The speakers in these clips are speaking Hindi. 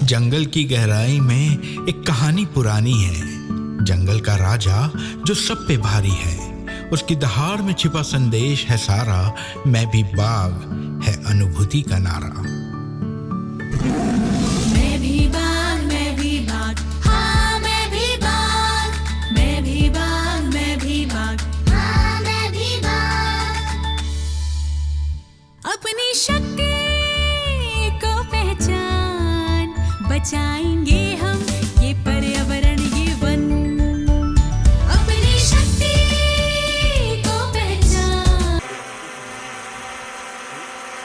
जंगल की गहराई में एक कहानी पुरानी है। जंगल का राजा जो सब पे भारी है, उसकी दहाड़ में छिपा संदेश है सारा। मैं भी बाघ है अनुभूति का नारा। मैं भी बाघ, मैं भी बाघ, हाँ मैं भी बाघ, मैं भी बाघ, मैं भी बाघ, हाँ मैं भी बाघ। अपनी शक्ति को पहचान, बचाएंगे हम ये पर्यावरण ये वन। अपनी शक्ति को पहचान।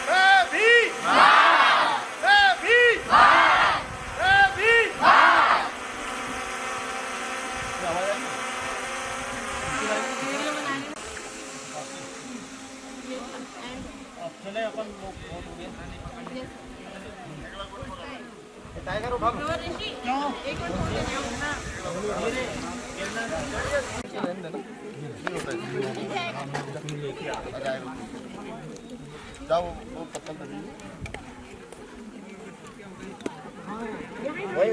मैं भी बाघ, मैं भी बाघ, मैं भी बाघ। चले अपन टाइगर उठा लो। क्यों? जाओ वो पत्थर पे वही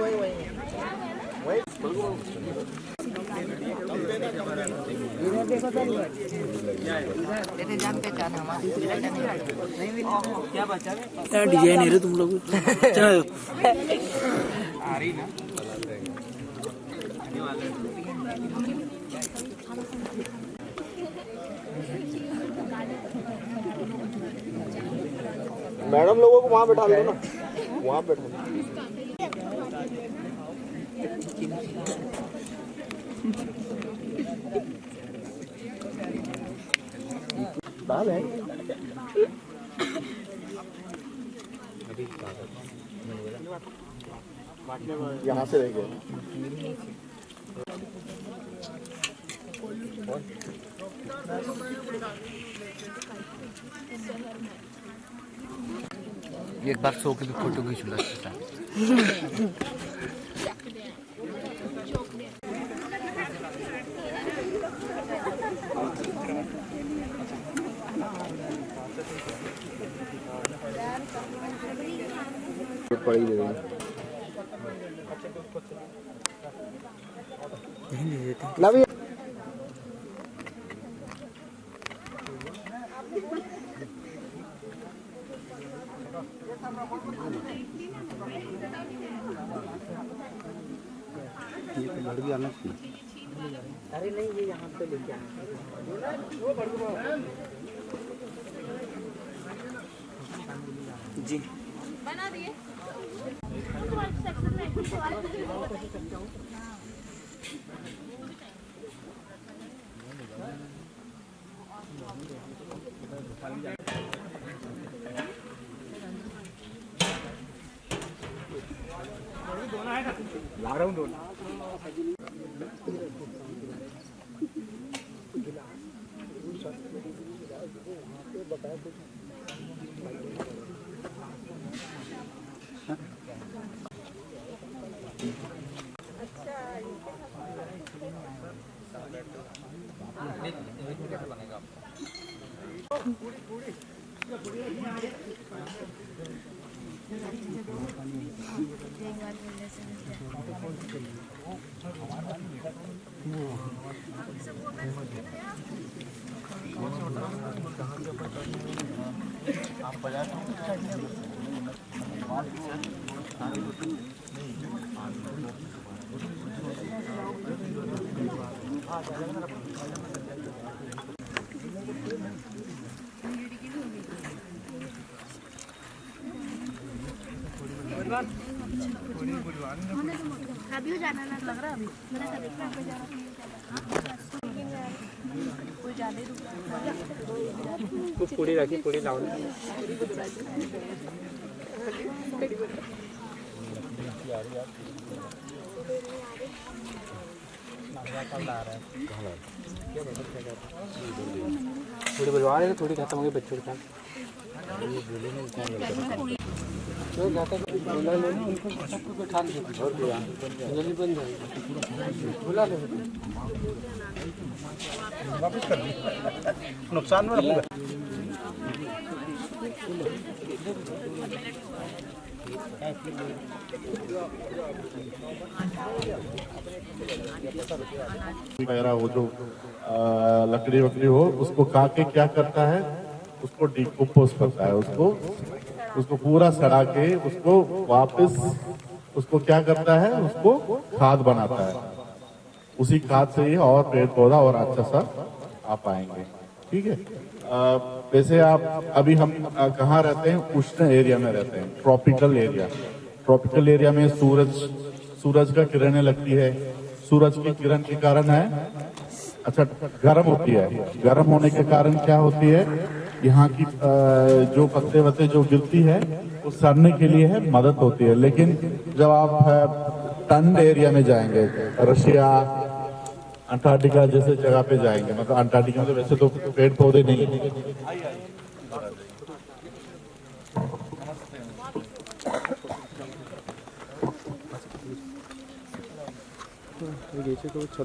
क्या डिजाइन है रे तुम लोग। चलो आ रही ना। मैडम लोगों को वहाँ बैठा दो ना, वहाँ बैठा दाल है यहाँ से रह गए। एक बार सो के भी फोटो खींच लो। पड़ी दे देंगे। लड़की आना चाहिए। अरे नहीं, ये यहाँ पे लेके आना जी। बना दिए। ला रहा हूँ दोनों। अभी जाना ना लग रहा। अभी मेरा देखना है जा रहा कोई ज्यादा कुछ पूरी रखी, पूरी लाओ। थोड़ी बुलवा रहे, थोड़ी खत्म हो गई बच्चों के साथ। जो जाता है बोला ले लो, उनको सबको बैठा दो और जल्दी बन जाएगा। बुला लो, वापस कर दी। नुकसान में रखूंगा। वगैरह वो जो लकड़ी वकड़ी हो उसको खा के क्या करता है, उसको डिकम्पोज करता है, उसको पूरा सड़ा के उसको वापस उसको क्या करता है, उसको खाद बनाता है। उसी खाद से ही और पेड़ पौधा और अच्छा सा आ पाएंगे। ठीक है। वैसे आप अभी हम कहाँ रहते हैं, उष्ण एरिया में रहते हैं, ट्रॉपिकल एरिया। ट्रॉपिकल एरिया में सूरज का किरणें लगती है, सूरज की किरण के कारण है अच्छा गर्म होती है। गर्म होने के कारण क्या होती है, यहाँ की जो पत्ते वत्ते जो गिरती है वो सड़ने के लिए है मदद होती है। लेकिन जब आप ठंड एरिया में जाएंगे, रशिया अंटार्कटिका जैसे जगह पे जाएंगे, मतलब अंटार्कटिका में वैसे तो पेड़ पौधे नहीं है।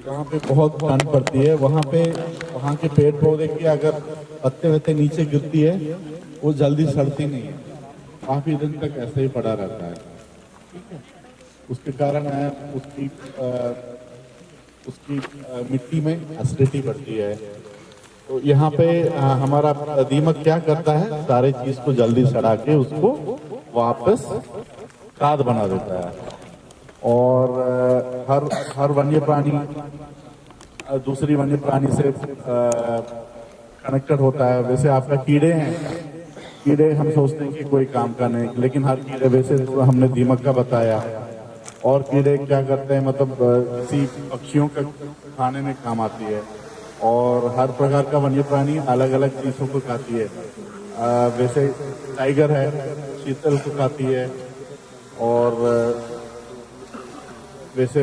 वहाँ पे बहुत ठंड पड़ती है, वहाँ के पेड़ पौधे की अगर पत्ते वत्ते नीचे गिरती है वो जल्दी सड़ती नहीं है, काफी दिन तक ऐसे ही पड़ा रहता है। उसके कारण है उसकी मिट्टी में एसिडिटी बढ़ती है। तो यहाँ पे हमारा दीमक क्या करता है, सारे चीज को जल्दी सड़ा के उसको वापस खाद बना देता है। और हर वन्य प्राणी दूसरी वन्य प्राणी से कनेक्टेड होता है। वैसे आपका कीड़े हैं, कीड़े हम सोचते हैं कि कोई काम का नहीं, लेकिन हर कीड़े, वैसे तो हमने दीमक का बताया, और कीड़े क्या करते हैं, मतलब किसी पक्षियों का खाने में काम आती है। और हर प्रकार का वन्य प्राणी अलग अलग चीजों को खाती है। वैसे टाइगर है, चीतल को खाती है, और वैसे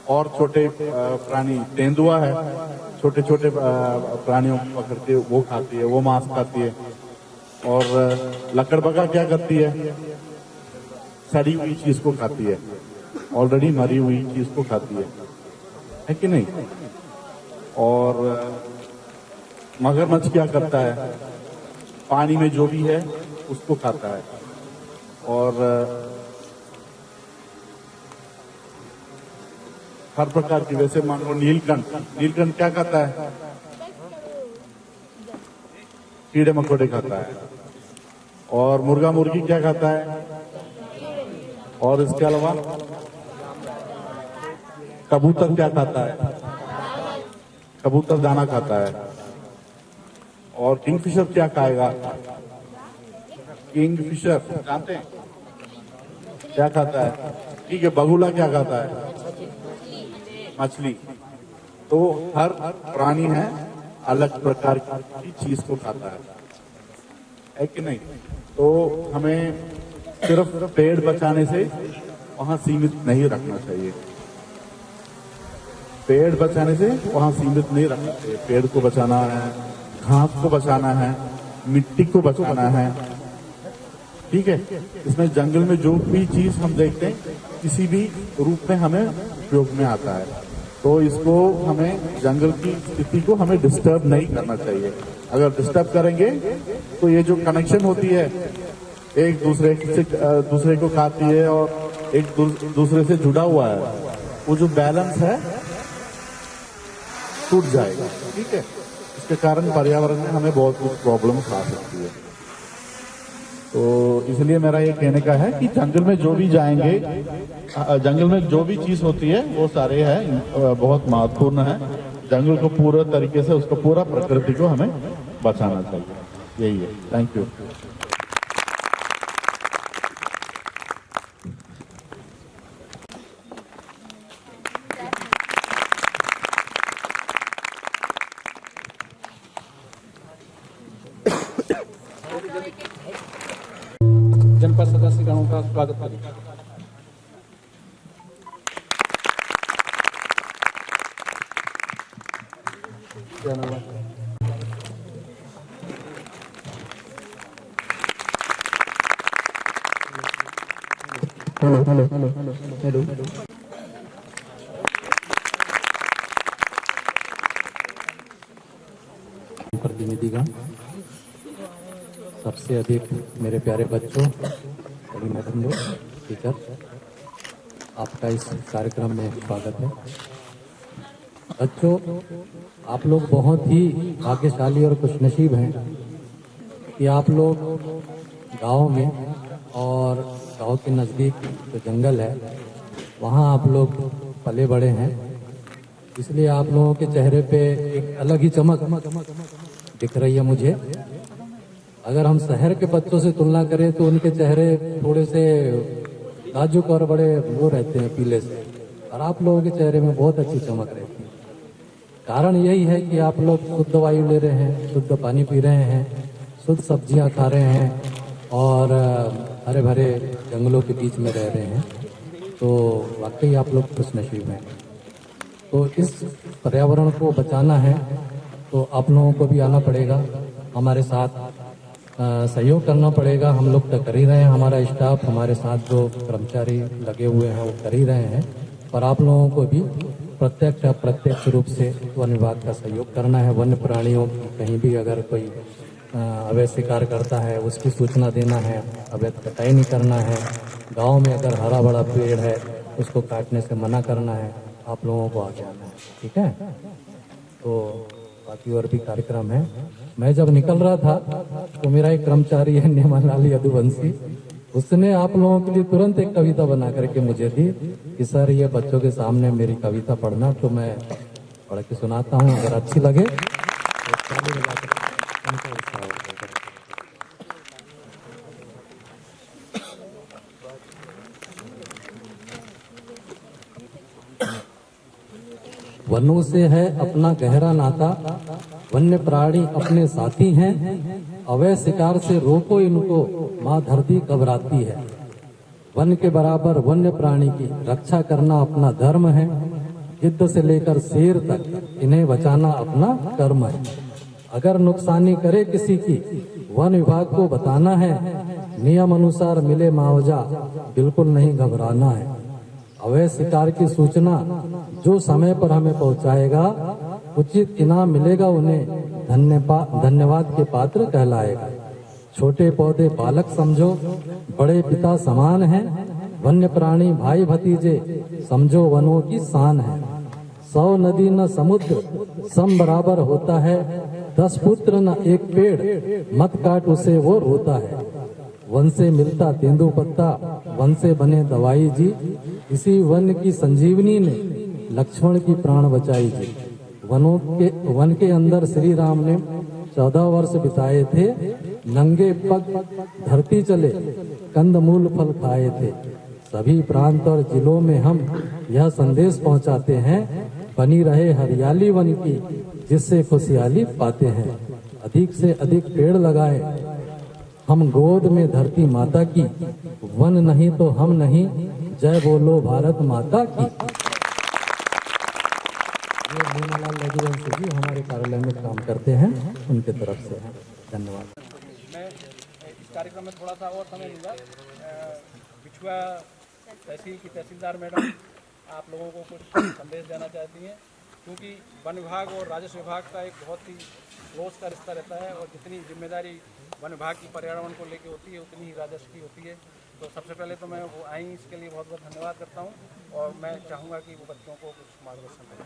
और छोटे प्राणी, तेंदुआ है, छोटे छोटे प्राणियों को पकड़ के वो खाती है, वो मांस खाती है। और लकड़बग्गा क्या करती है, सड़ी हुई चीज को खाती है, ऑलरेडी मरी हुई चीज को खाती है कि नहीं। और मगरमच्छ क्या करता है, पानी में जो भी है उसको खाता है। और हर प्रकार की, वैसे मान लो नीलकंठ क्या खाता है, कीड़े मकोड़े खाता है। और मुर्गा मुर्गी क्या खाता है, और इसके अलावा कबूतर क्या खाता है, कबूतर दाना खाता है। और किंगफिशर क्या खाएगा, किंगफिशर जानते हैं क्या खाता है, ठीक है। बगुला क्या खाता है, मछली। तो हर प्राणी है अलग प्रकार की चीज को खाता है कि नहीं। तो हमें सिर्फ पेड़ बचाने से वहां सीमित नहीं रखना चाहिए, पेड़ बचाने से वहां सीमित नहीं रखना चाहिए। पेड़ को बचाना है, घास को बचाना है, मिट्टी को बचाना है, ठीक है। इसमें जंगल में जो भी चीज हम देखते हैं किसी भी रूप में हमें उपयोग में आता है, तो इसको हमें जंगल की स्थिति को हमें डिस्टर्ब नहीं करना चाहिए। अगर डिस्टर्ब करेंगे तो ये जो कनेक्शन होती है, एक दूसरे को खाती है और एक दूसरे से जुड़ा हुआ है, वो जो बैलेंस है टूट जाएगा, ठीक है। इसके कारण पर्यावरण में हमें बहुत कुछ प्रॉब्लम्स आ सकती है। तो इसलिए मेरा ये कहने का है कि जंगल में जो भी जाएंगे, जंगल में जो भी चीज होती है वो सारे है बहुत महत्वपूर्ण है। जंगल को पूरा तरीके से, उसको पूरा प्रकृति को हमें बचाना चाहिए, यही है। Thank you. जनपद सदस्यगणों का स्वागत करें। हेलो। प्रतिनिधिगण, सबसे अधिक मेरे प्यारे बच्चों, हमारी मैडम लोग, टीचर, आपका इस कार्यक्रम में स्वागत है। बच्चों, आप लोग बहुत ही भाग्यशाली और खुशनसीब हैं कि आप लोग गांव में और गांव के नज़दीक जो जंगल है वहाँ आप लोग पले बड़े हैं, इसलिए आप लोगों के चेहरे पे एक अलग ही चमक दिख रही है मुझे। अगर हम शहर के बच्चों से तुलना करें तो उनके चेहरे थोड़े से नाजुक और बड़े वो रहते हैं, पीले से, और आप लोगों के चेहरे में बहुत अच्छी चमक रहती है। कारण यही है कि आप लोग शुद्ध वायु ले रहे हैं, शुद्ध पानी पी रहे हैं, शुद्ध सब्जियां खा रहे हैं और हरे भरे जंगलों के बीच में रह रहे हैं, तो वाकई आप लोग खुशनसीब हैं। तो इस पर्यावरण को बचाना है तो आप लोगों को भी आना पड़ेगा, हमारे साथ सहयोग करना पड़ेगा। हम लोग तो कर ही रहे हैं, हमारा स्टाफ, हमारे साथ जो कर्मचारी लगे हुए हैं वो कर ही रहे हैं, और आप लोगों को भी प्रत्यक्ष अप्रत्यक्ष रूप से वन विभाग का सहयोग करना है। वन्य प्राणियों की कहीं भी अगर कोई अवैध शिकार करता है उसकी सूचना देना है, अवैध कटाई नहीं करना है, गांव में अगर हरा भरा पेड़ है उसको काटने से मना करना है, आप लोगों को आगे आना है, ठीक है। तो बाकी और भी कार्यक्रम है। मैं जब निकल रहा था तो मेरा एक कर्मचारी है नेमालाल यदुवंशी, उसने आप लोगों के लिए तुरंत एक कविता बना करके मुझे दी कि सर ये बच्चों के सामने मेरी कविता पढ़ना, तो मैं पढ़ के सुनाता हूँ, अगर अच्छी लगे तो ताली बजाकर उनको उत्साह हो जाएगा। वनों से है अपना गहरा नाता, वन्य प्राणी अपने साथी हैं, अवैध शिकार से रोको इनको, माँ धरती घबराती है। वन के बराबर वन्य प्राणी की रक्षा करना अपना धर्म है, गिद्ध से लेकर शेर तक इन्हें बचाना अपना कर्म है। अगर नुकसानी करे किसी की वन विभाग को बताना है, नियम अनुसार मिले मुआवजा बिल्कुल नहीं घबराना है। अवैध शिकार की सूचना जो समय पर हमें पहुंचाएगा, उचित इनाम मिलेगा उन्हें, धन्यवाद के पात्र कहलाएगा। छोटे पौधे बालक समझो, बड़े पिता समान हैं, वन्य प्राणी भाई भतीजे समझो वनों की शान है। 100 नदी न समुद्र सम बराबर होता है, 10 पुत्र न एक पेड़ मत काट उसे वो रोता है। वन से मिलता तेंदु पत्ता, वन से बने दवाई जी, इसी वन की संजीवनी ने लक्ष्मण की प्राण बचाई जी। वन के अंदर श्री राम ने 14 वर्ष बिताए थे, नंगे पग धरती चले, कंदमूल फल खाए थे। सभी प्रांत और जिलों में हम यह संदेश पहुंचाते हैं, बनी रहे हरियाली वन की, जिससे खुशहाली पाते हैं। अधिक से अधिक पेड़ लगाए हम गोद में धरती माता की, वन नहीं तो हम नहीं, जय बोलो भारत माता की। ये नेमालाल यदुवंशी जी हमारे कार्यालय में काम करते हैं, उनके तरफ से है। धन्यवाद। मैं इस कार्यक्रम में थोड़ा सा और समय लूँगा। बिछुआ तहसील की तहसीलदार मैडम आप लोगों को कुछ संदेश देना चाहती हैं, क्योंकि वन विभाग और राजस्व विभाग का एक बहुत ही क्लोज का रिश्ता रहता है, और जितनी जिम्मेदारी वन विभाग की पर्यावरण को लेकर होती है उतनी ही राजस्व की होती है। तो सबसे पहले तो मैं वो आई इसके लिए बहुत बहुत धन्यवाद करता हूँ, और मैं चाहूँगा कि वो बच्चों को कुछ मार्गदर्शन करें।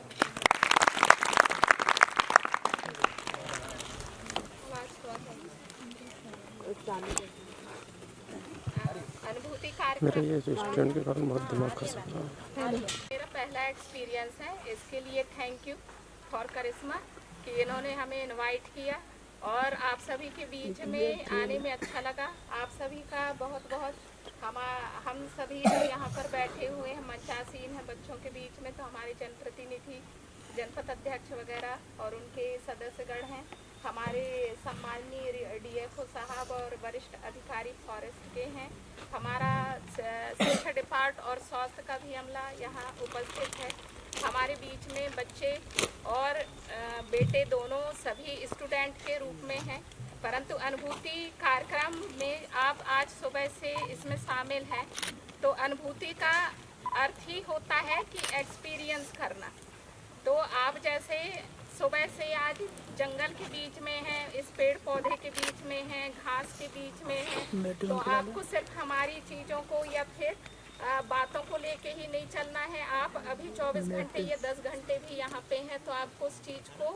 अनुभूति कार्यक्रम मेरा ये स्टूडेंट के कारण बहुत दिमाग खा सकता है। मेरा पहला एक्सपीरियंस है, इसके लिए थैंक यू फॉर करिश्मा कि इन्होंने हमें इनवाइट किया, और आप सभी के बीच में आने में अच्छा लगा। आप सभी का बहुत बहुत हम सभी जो यहाँ पर बैठे हुए हैं मंचासीन हैं बच्चों के बीच में, तो हमारे जनप्रतिनिधि, जनपद अध्यक्ष वगैरह और उनके सदस्यगण हैं, हमारे सम्माननीय डीएफओ साहब और वरिष्ठ अधिकारी फॉरेस्ट के हैं, हमारा शिक्षा डिपार्ट और स्वास्थ्य का भी अमला यहाँ उपस्थित है, हमारे बीच में बच्चे और बेटे दोनों सभी स्टूडेंट के रूप में हैं। परंतु अनुभूति कार्यक्रम में आप आज सुबह से इसमें शामिल हैं, तो अनुभूति का अर्थ ही होता है कि एक्सपीरियंस करना। तो आप जैसे सुबह से आज जंगल के बीच में है, इस पेड़ पौधे के बीच में है, घास के बीच में है। तो आपको सिर्फ हमारी चीज़ों को या फिर बातों को लेके ही नहीं चलना है। आप अभी 24 घंटे या 10 घंटे भी यहाँ पे हैं तो आपको उस चीज़ को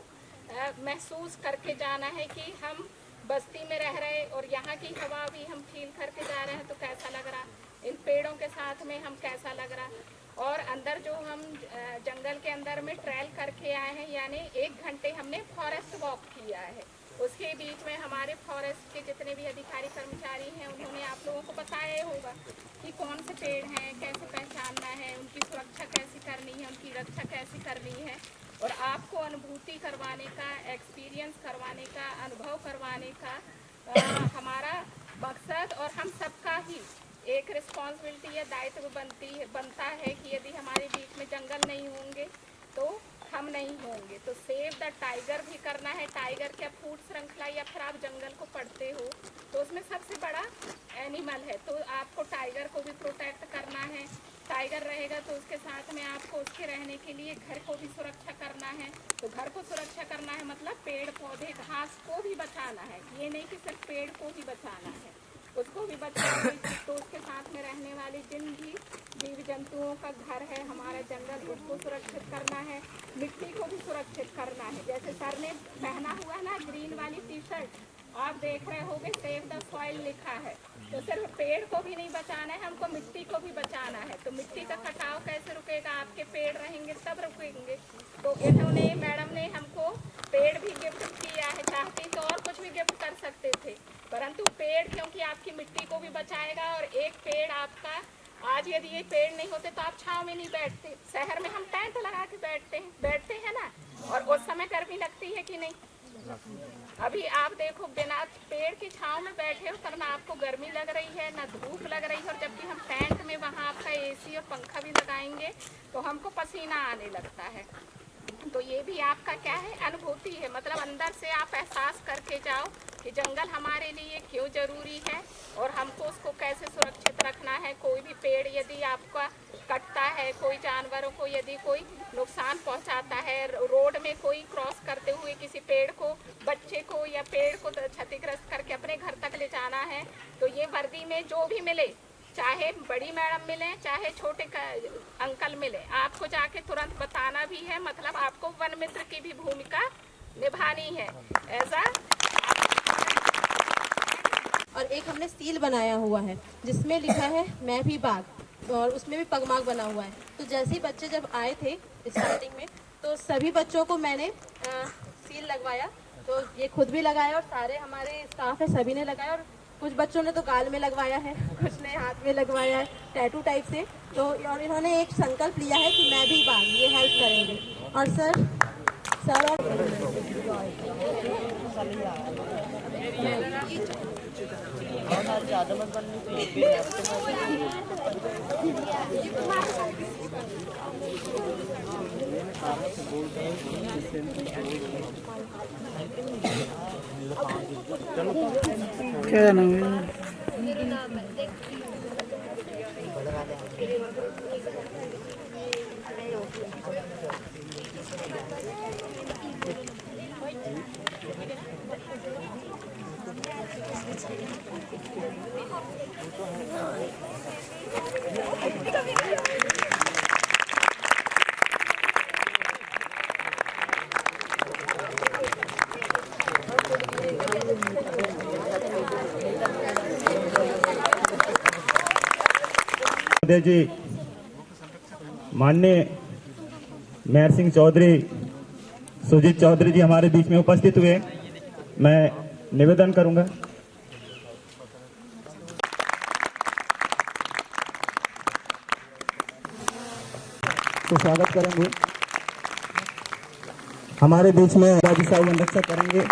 महसूस करके जाना है कि हम बस्ती में रह रहे और यहाँ की हवा भी हम फील करके जा रहे हैं तो कैसा लग रहा, इन पेड़ों के साथ में हम कैसा लग रहा। और अंदर जो हम जंगल के अंदर में ट्रायल करके आए हैं, यानी 1 घंटे हमने फॉरेस्ट वॉक किया है। उसके बीच में हमारे फॉरेस्ट के जितने भी अधिकारी कर्मचारी हैं उन्होंने आप लोगों को बताया होगा कि कौन से पेड़ हैं, कैसे पहचानना है, उनकी सुरक्षा कैसी करनी है, उनकी रक्षा कैसी करनी है। और आपको अनुभूति करवाने का, एक्सपीरियंस करवाने का, अनुभव करवाने का हमारा मकसद और हम सबका ही एक रिस्पॉन्सिबिलिटी या दायित्व बनता है कि यदि हमारे बीच में जंगल नहीं होंगे तो हम नहीं होंगे। तो सेव द टाइगर भी करना है। टाइगर क्या फूड श्रृंखला या फिर आप जंगल को पढ़ते हो तो उसमें सबसे बड़ा एनिमल है, तो आपको टाइगर को भी प्रोटेक्ट करना है। टाइगर रहेगा तो उसके साथ में आपको उसके रहने के लिए घर को भी सुरक्षा करना है। तो घर को सुरक्षा करना है मतलब पेड़ पौधे घास को भी बचाना है, ये नहीं कि सिर्फ पेड़ को ही बचाना है, उसको भी बचाना है। तो उसके साथ में रहने वाले जिन भी जीव जंतुओं का घर है हमारा जंगल, उसको सुरक्षित करना है। मिट्टी को भी सुरक्षित करना है। जैसे सर ने पहना हुआ ना ग्रीन वाली टी-शर्ट, आप देख रहे होंगे सेव द सॉइल लिखा है। तो सिर्फ पेड़ को भी नहीं बचाना है, हमको मिट्टी को भी बचाना है। तो मिट्टी का कटाव कैसे रुकेगा, आपके पेड़ रहेंगे तब रुकेंगे। तो इन्होंने मैडम ने हमको पेड़ भी गिफ्ट किया है। चाहती तो और कुछ भी गिफ्ट कर सकते थे, परंतु पेड़ क्योंकि आपकी मिट्टी को भी बचाएगा। और एक पेड़ आपका, आज यदि ये पेड़ नहीं होते तो आप छांव में नहीं बैठते। शहर में हम टेंट लगा के बैठते हैं ना, और उस समय गर्मी लगती है कि नहीं। अभी आप देखो बिना पेड़ की छांव में बैठे हो पर ना आपको गर्मी लग रही है ना धूप लग रही है। और जबकि हम टेंट में वहाँ आपका एसी और पंखा भी लगाएंगे तो हमको पसीना आने लगता है। तो ये भी आपका क्या है, अनुभूति है। मतलब अंदर से आप एहसास करके जाओ कि जंगल हमारे लिए क्यों ज़रूरी है और हमको उसको कैसे सुरक्षित रखना है। कोई भी पेड़ यदि आपका कटता है, कोई जानवरों को यदि कोई नुकसान पहुंचाता है, रोड में कोई क्रॉस करते हुए किसी पेड़ को, बच्चे को या पेड़ को क्षतिग्रस्त करके अपने घर तक ले जाना है, तो ये वर्दी में जो भी मिले, चाहे बड़ी मैडम मिले चाहे छोटे अंकल मिले, आपको जाके तुरंत बताना भी है। मतलब आपको वन मित्र की भी भूमिका निभानी है। ऐसा और एक हमने सील बनाया हुआ है जिसमें लिखा है मैं भी बाघ, और उसमें भी पगमार्क बना हुआ है। तो जैसे ही बच्चे जब आए थे स्टार्टिंग में तो सभी बच्चों को मैंने सील लगवाया। तो ये खुद भी लगाया और सारे हमारे स्टाफ है सभी ने लगाया। और कुछ बच्चों ने तो गाल में लगवाया है, कुछ ने हाथ में लगवाया है टैटू टाइप से। तो और इन्होंने एक संकल्प लिया है कि मैं भी बाघ, ये हेल्प करेंगे। और सर क्या नाम है? जी माननीय मेहर सिंह चौधरी, सुजीत चौधरी जी हमारे बीच में उपस्थित हुए। मैं निवेदन करूंगा। तो स्वागत करेंगे। हमारे बीच में राजू साहब रक्षा करेंगे।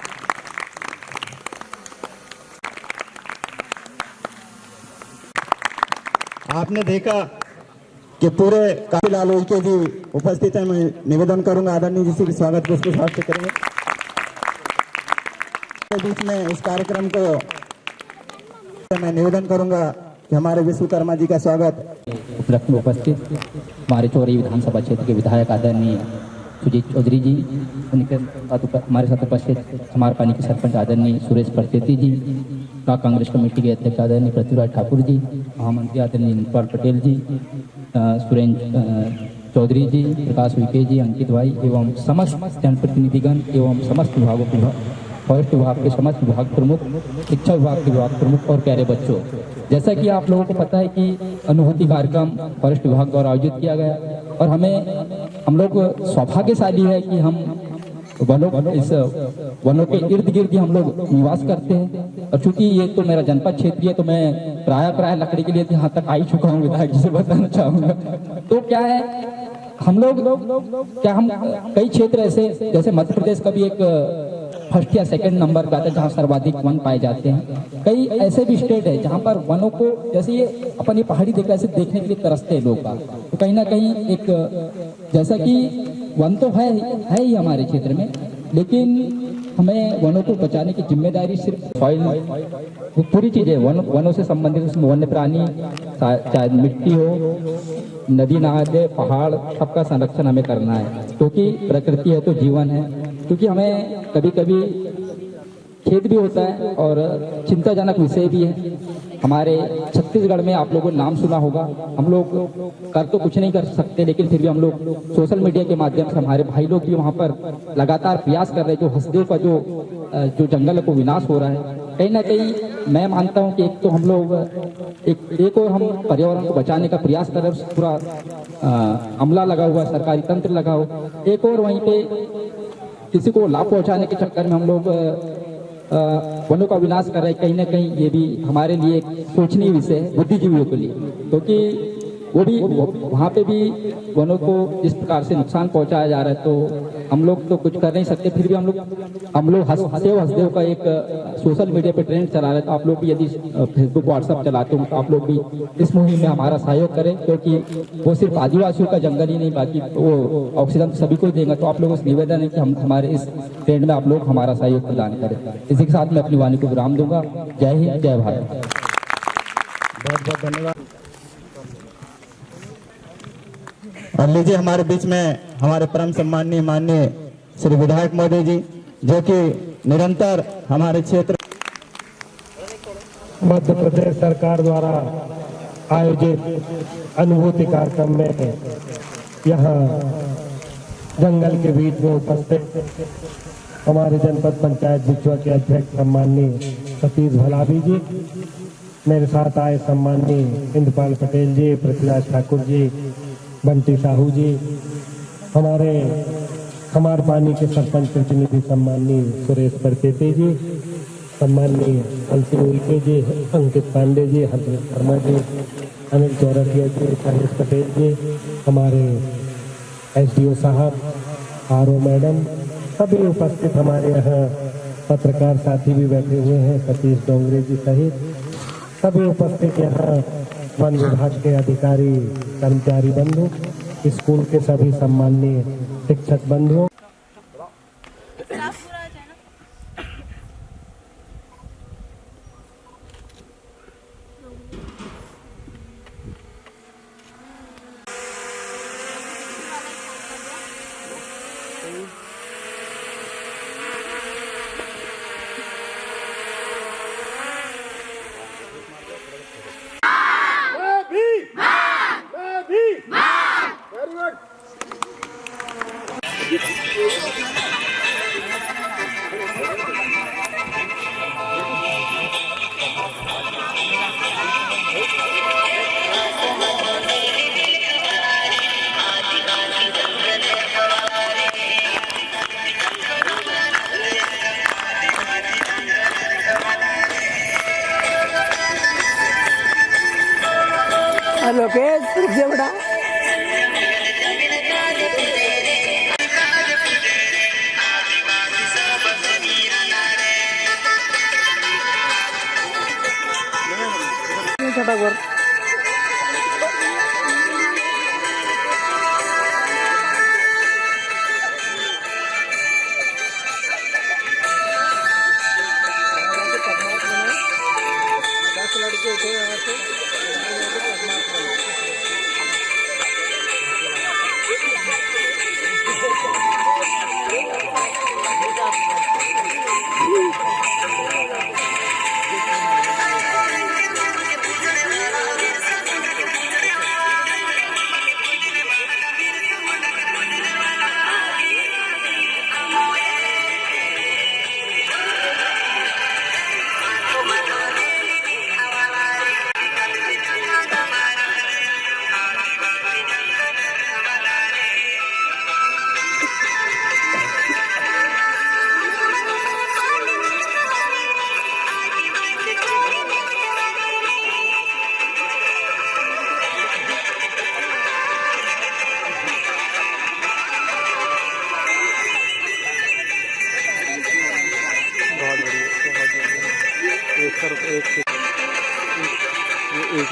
आपने देखा कि पूरे काफी लाल के जी उपस्थित है। मैं निवेदन करूंगा आदरणीय जी से स्वागत को उसके साथ करेंगे। बीच में इस कार्यक्रम को मैं निवेदन करूंगा कि हमारे विश्वकर्मा जी का स्वागत। उपलक्ष्य में उपस्थित हमारे चौरी विधानसभा क्षेत्र के विधायक आदरणीय सुजीत चौधरी जी, उनके साथ हमारे साथ उपस्थित समारपानी के सरपंच आदरणीय सुरेश परसेती जी, ब्लॉक कांग्रेस कमेटी के अध्यक्ष आदरणीय पृथ्वीराज ठाकुर जी, महामंत्री आदरणीय इंद्रपाल पटेल जी, सुरेंद्र चौधरी जी, प्रकाश विके जी, अंकित भाई एवं समस्त जनप्रतिनिधिगण एवं समस्त विभागों फॉरेस्ट विभाग के समस्त विभाग प्रमुख, शिक्षा विभाग के विभाग प्रमुख और प्यारे बच्चों, जैसा कि आप लोगों को पता है कि अनुभूति कार्यक्रम फॉरेस्ट विभाग द्वारा आयोजित किया गया और हम लोग सौभाग्यशाली है कि हम वनों के इर्द गिर्द हम लोग निवास करते हैं। और चूंकि ये तो मेरा जनपद क्षेत्र है तो मैं प्राय लकड़ी के लिए यहाँ तक आ ही चुका हूँ, विधायक जी से बताना चाहूँगा। तो क्या है, हम कई क्षेत्र ऐसे, जैसे मध्य प्रदेश का भी एक फर्स्ट या सेकंड नंबर पे आता है जहाँ सर्वाधिक वन पाए जाते हैं। कई ऐसे भी स्टेट है जहाँ पर वनों को, जैसे ये अपन ये पहाड़ी देखा ऐसे देखने के लिए तरसते हैं लोग, तो कहीं ना कहीं एक, जैसा कि वन तो है ही हमारे क्षेत्र में, लेकिन हमें वनों को बचाने की जिम्मेदारी सिर्फ सॉइल, पूरी चीजें वनों से संबंधित, उसमें वन्य प्राणी, चाहे मिट्टी हो, नदी नाले, पहाड़, सबका संरक्षण हमें करना है, क्योंकि प्रकृति है तो जीवन है। क्योंकि हमें कभी कभी खेद भी होता है और चिंताजनक विषय भी है। हमारे छत्तीसगढ़ में आप लोगों ने नाम सुना होगा, हम लोग कर तो कुछ नहीं कर सकते, लेकिन फिर भी हम लोग सोशल मीडिया के माध्यम से हमारे भाई लोग भी वहाँ पर लगातार प्रयास कर रहे हैं। जो हसदेव का जो जंगल को विनाश हो रहा है, कहीं ना कहीं मैं मानता हूँ कि एक तो हम लोग एक और हम पर्यावरण को बचाने का प्रयास कर रहे हैं, पूरा अमला लगा हुआ, सरकारी तंत्र लगा हुआ, एक और वहीं पे किसी को लाभ पहुंचाने के चक्कर में हम लोग वनों का विनाश कर रहे हैं। कहीं ना कहीं ये भी हमारे लिए एक सोचनीय विषय है बुद्धिजीवियों के लिए, क्योंकि वो भी वहाँ पे भी वनों को जिस प्रकार से नुकसान पहुंचाया जा रहा है, तो हम लोग तो कुछ कर नहीं सकते। फिर भी हम लोग हसदेव का एक सोशल मीडिया पे ट्रेंड चला रहे हैं। तो आप लोग भी यदि फेसबुक व्हाट्सएप चलाते हो तो आप लोग भी इस मुहिम में हमारा सहयोग करें, क्योंकि वो सिर्फ आदिवासियों का जंगल ही नहीं, बाकी वो ऑक्सीजन सभी को देगा। तो आप लोगों से निवेदन है कि हम हमारे इस ट्रेंड में आप लोग हमारा सहयोग प्रदान करें। इसी के साथ मैं अपनी वाणी को विराम दूंगा। जय हिंद, जय भारत। बहुत बहुत धन्यवाद। और लीजिए हमारे बीच में हमारे परम सम्माननीय माननीय श्री विधायक महोदय जी, जो कि निरंतर हमारे क्षेत्र मध्य प्रदेश सरकार द्वारा आयोजित अनुभूति कार्यक्रम में यहाँ जंगल के बीच में उपस्थित हमारे जनपद पंचायत बिछुआ के अध्यक्ष सम्माननीय सतीश भलावी जी, मेरे साथ आए सम्माननीय इंद्रपाल पटेल जी, पृथ्वीराज ठाकुर जी, बंटी साहू जी, हमारे समारपानी के सरपंच प्रतिनिधि सम्माननीय सुरेश परसेती जी, सम्माननीय अलसी उल्के जी, अंकित पांडे जी, हरदीप शर्मा जी, अनिल चौरसिया जी, सतीश पटेल जी, हमारे एसडीओ साहब, आरओ मैडम, सभी उपस्थित हमारे यहाँ पत्रकार साथी भी बैठे हुए हैं, सतीश डोंगरे जी सहित सभी उपस्थित यहाँ वन विभाग के अधिकारी, कर्मचारी बंधु, स्कूल के सभी सम्माननीय शिक्षक बंधुओं, लोकेश बड़ा फटाफट लड़के थे यहाँ से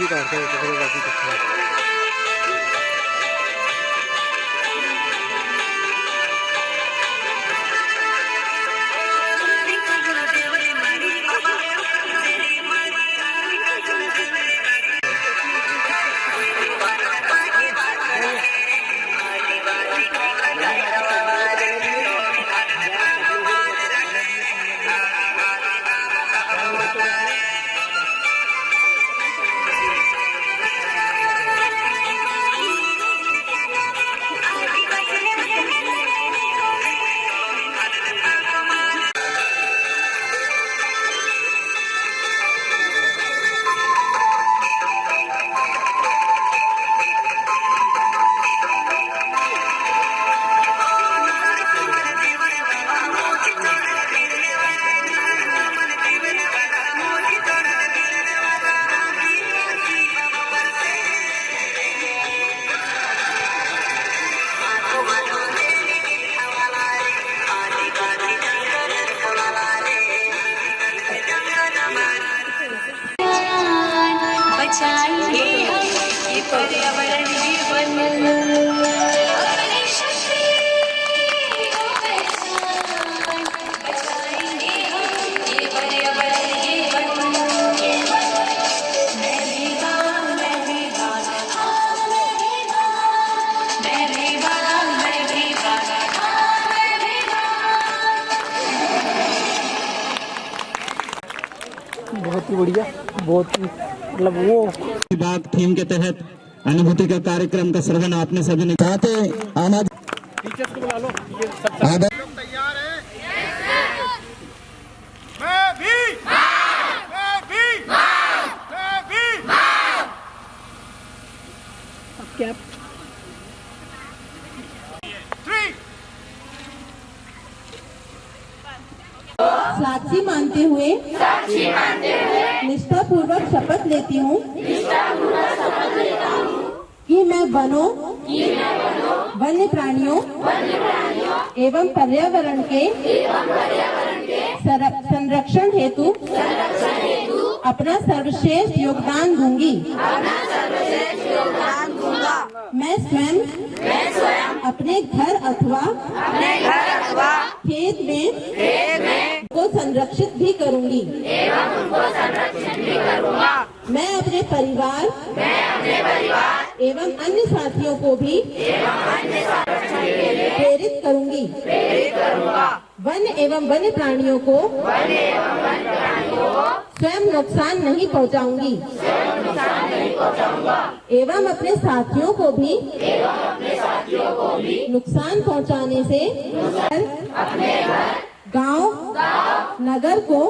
काटते हैं फोटोग्राफी करते हैं। बचाएंगे हम ये पर्यावरण जीवन अपनी शक्ति को पहचान बचाएंगे हम ये पर्यावरण जीवन मैं भी बाग मैं भी बाग हाँ मैं भी बाग मैं भी बाग मैं भी बाग हाँ मैं भी बाग। बहुत ही बढ़िया, बहुत ही मतलब वो बाग थीम के तहत अनुभूति का कार्यक्रम का सर्वन आपने सभी ने चाहते आमाद टीचर्स को बुला लो, ये सब तैयार है? मैं भी मैं भी क्या 3 साक्षी मानते हुए निष्ठापूर्वक शपथ लेती हूँ कि मैं वनों वन्य प्राणियों एवं पर्यावरण के संरक्षण हेतु अपना सर्वश्रेष्ठ योगदान दूंगी। मैं स्वयं अपने घर अथवा खेत में को संरक्षित भी करूंगी मैं अपने परिवार एवं अन्य साथियों को भी प्रेरित करूंगी वन्य एवं वन्य प्राणियों को स्वयं नुकसान नहीं पहुंचाऊंगी एवं अपने साथियों को भी नुकसान पहुंचाने से गांव नगर को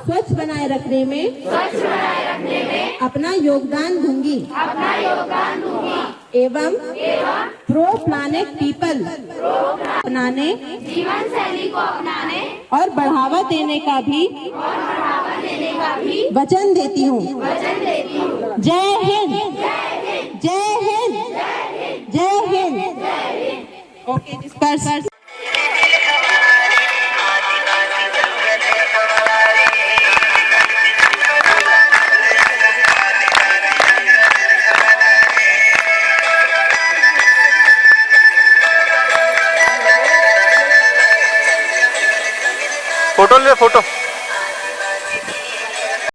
स्वच्छ बनाए रखने में अपना योगदान दूंगी एवं प्रो प्लानेट पीपल अपनाने जीवन शैली को अपनाने और बढ़ावा देने का भी वचन देती हूँ। जय हिंद जय हिंद जय हिंद। Okay disperse. फोटो ले फोटो।